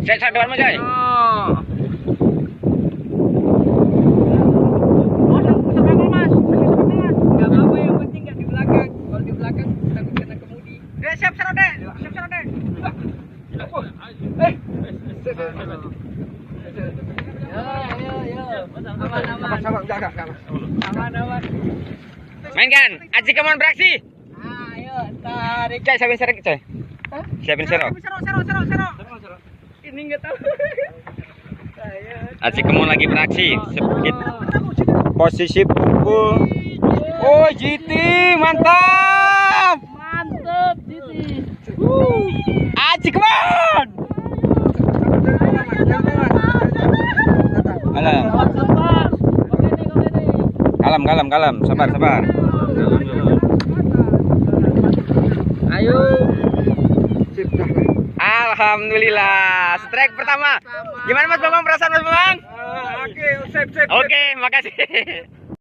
Cek depanmu, coy. Siap serode. Aman. Mainkan. Aji kemon beraksi. Ayo, tarik. Coy, siapin serok, coy. Siapin serok. Sero. Ini enggak tahu. Aji kemon lagi beraksi. Sedikit posisi pukul. Oh, GT mantap. Mantap, Titi. Aji kemon. Alam. Kalem. Sabar. Ayo. Alhamdulillah. Strike pertama. Gimana Mas Bambang, perasaan Mas Bambang? Oke, sip. Oke, makasih.